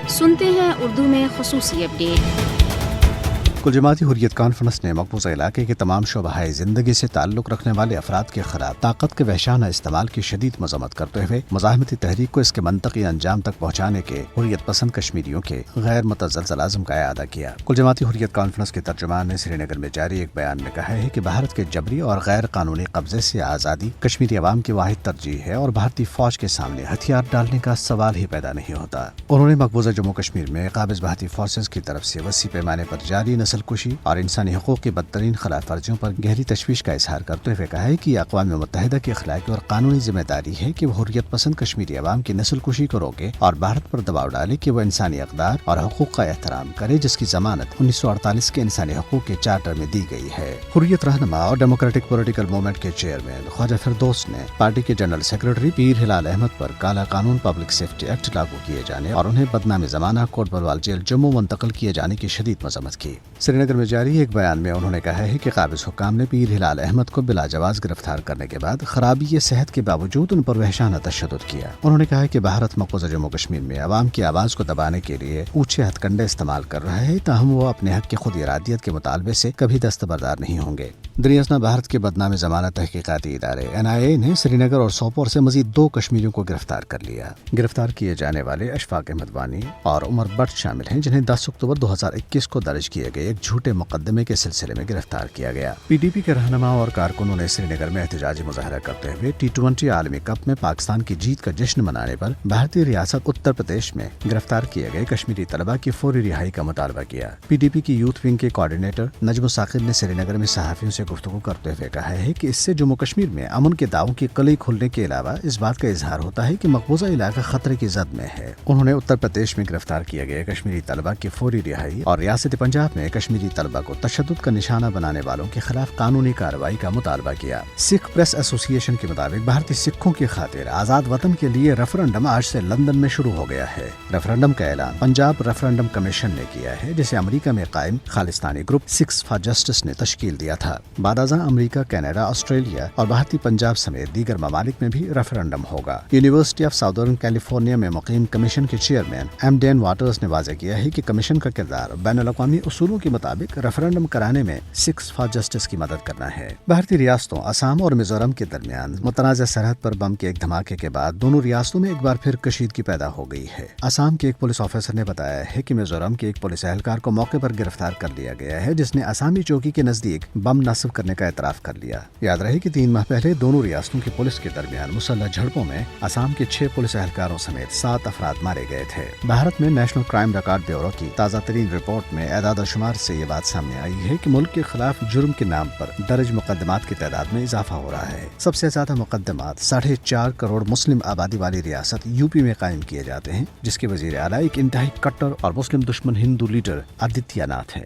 سنتے ہیں اردو میں خصوصی اپڈیٹ۔ کل جماعتی حریت کانفرنس نے مقبوضہ علاقے کے تمام شعبۂ زندگی سے تعلق رکھنے والے افراد کے خلاف طاقت کے وحشانہ استعمال کی شدید مذمت کرتے ہوئے مزاحمتی تحریک کو اس کے منطقی انجام تک پہنچانے کے حریت پسند کشمیریوں کے غیر متزلزل عزم کا اعادہ کیا۔ کل جماعتی حریت کانفرنس کے ترجمان نے سری نگر میں جاری ایک بیان میں کہا ہے کہ بھارت کے جبری اور غیر قانونی قبضے سے آزادی کشمیری عوام کی واحد ترجیح ہے اور بھارتی فوج کے سامنے ہتھیار ڈالنے کا سوال ہی پیدا نہیں ہوتا۔ انہوں نے مقبوضہ جموں کشمیر میں قابض بھارتی فورسز کی طرف سے وسیع پیمانے پر جاری نسل کشی اور انسانی حقوق کی بدترین خلاف ورزیوں پر گہری تشویش کا اظہار کرتے ہوئے کہا ہے کہ یہ اقوام متحدہ کی اخلاقی اور قانونی ذمہ داری ہے کہ وہ حریت پسند کشمیری عوام کی نسل کشی کو روکے اور بھارت پر دباؤ ڈالے کہ وہ انسانی اقدار اور حقوق کا احترام کرے جس کی ضمانت 1948 کے انسانی حقوق کے چارٹر میں دی گئی ہے۔ حریت رہنما اور ڈیموکریٹک پولیٹیکل موومنٹ کے چیئرمین خواجہ فردوس نے پارٹی کے جنرل سیکرٹری پیر ہلال احمد پر کالا قانون پبلک سیفٹی ایکٹ لاگو کیے جانے اور انہیں بدنام زمانہ کوٹ بلوال جیل جموں منتقل کیے جانے کی شدید مذمت کی۔ سری نگر میں جاری ایک بیان میں انہوں نے کہا ہے کہ قابض حکام نے پیر ہلال احمد کو بلا جواز گرفتار کرنے کے بعد خرابی صحت کے باوجود ان پر وحشانہ تشدد کیا۔ انہوں نے کہا کہ بھارت مقبوضہ جموں کشمیر میں عوام کی آواز کو دبانے کے لیے اونچے ہتھ کنڈے استعمال کر رہا ہے، تاہم وہ اپنے حق کی خود ارادیت کے مطالبے سے کبھی دستبردار نہیں ہوں گے۔ دریاسنا بھارت کے بدنام زمانہ تحقیقاتی ادارے NIA نے سری نگر اور سوپور سے مزید 2 کشمیریوں کو گرفتار کر لیا۔ گرفتار کیے جانے والے اشفاق احمد وانی اور عمر بٹ شامل ہیں، جنہیں 10 اکتوبر 2021 کو درج کیے گئے ایک جھوٹے مقدمے کے سلسلے میں گرفتار کیا گیا۔ PDP کے رہنما اور کارکنوں نے سری نگر میں احتجاجی مظاہرہ کرتے ہوئے T20 عالمی کپ میں پاکستان کی جیت کا جشن منانے پر بھارتی ریاست اتر پردیش میں گرفتار کیے گئے کشمیری طلبہ کی فوری رہائی کا مطالبہ کیا۔ PDP کی یوتھ ونگ کے کوارڈینیٹر نجم الثاقب نے سری نگر میں صحافیوں سے گفتگو کرتے ہوئے کہا ہے کہ اس سے جموں کشمیر میں امن کے داؤں کی کلی کھلنے کے علاوہ اس بات کا اظہار ہوتا ہے کہ مقبوضہ علاقہ خطرے کی زد میں ہے۔ انہوں نے اتر پردیش میں گرفتار کیے گئے کشمیری طلبہ کی فوری رہائی اور ریاست پنجاب میں کشمیری طلبہ کو تشدد کا نشانہ بنانے والوں کے خلاف قانونی کارروائی کا مطالبہ کیا۔ سکھ پریس ایسوسی ایشن کے مطابق بھارتی سکھوں کی خاطر آزاد وطن کے لیے ریفرنڈم آج سے لندن میں شروع ہو گیا ہے۔ ریفرنڈم کا اعلان پنجاب ریفرنڈم کمیشن نے کیا ہے، جسے امریکہ میں قائم Khalistani group Sikhs for justice نے تشکیل دیا تھا۔ بعد ازاں امریکہ، کینیڈا، آسٹریلیا اور بھارتی پنجاب سمیت دیگر ممالک میں بھی ریفرنڈم ہوگا۔ یونیورسٹی آف ساؤدرن کیلیفورنیا میں مقیم کمیشن کے چیئرمین M. ڈین واٹرز نے واضح کیا ہے کہ کمیشن کا کردار بین الاقوامی اصولوں کے مطابق ریفرنڈم کرانے میں سکھس فار جسٹس کی مدد کرنا ہے۔ بھارتی ریاستوں آسام اور میزورم کے درمیان متنازع سرحد پر بم کے ایک دھماکے کے بعد دونوں ریاستوں میں ایک بار پھر کشیدگی پیدا ہو گئی ہے۔ آسام کے ایک پولیس آفیسر نے بتایا ہے کہ میزورم کے ایک پولیس اہلکار کو موقع پر گرفتار کر لیا گیا ہے، جس نے آسامی چوکی کے نزدیک بم نصب کرنے کا اعتراف کر لیا۔ یاد رہے کہ 3 ماہ پہلے دونوں ریاستوں کی پولیس کے درمیان مسلح جھڑپوں میں آسام کے 6 پولیس اہلکاروں سمیت 7 افراد مارے گئے تھے۔ بھارت میں نیشنل کرائم ریکارڈ بیورو کی تازہ ترین رپورٹ میں اعداد و شمار سے یہ بات سامنے آئی ہے کہ ملک کے خلاف جرم کے نام پر درج مقدمات کی تعداد میں اضافہ ہو رہا ہے۔ سب سے زیادہ مقدمات 4.5 کروڑ مسلم آبادی والی ریاست UP میں قائم کیے جاتے ہیں، جس کے وزیر اعلیٰ ایک انتہائی کٹر اور مسلم دشمن ہندو لیڈر آدتیہ ناتھ ہے۔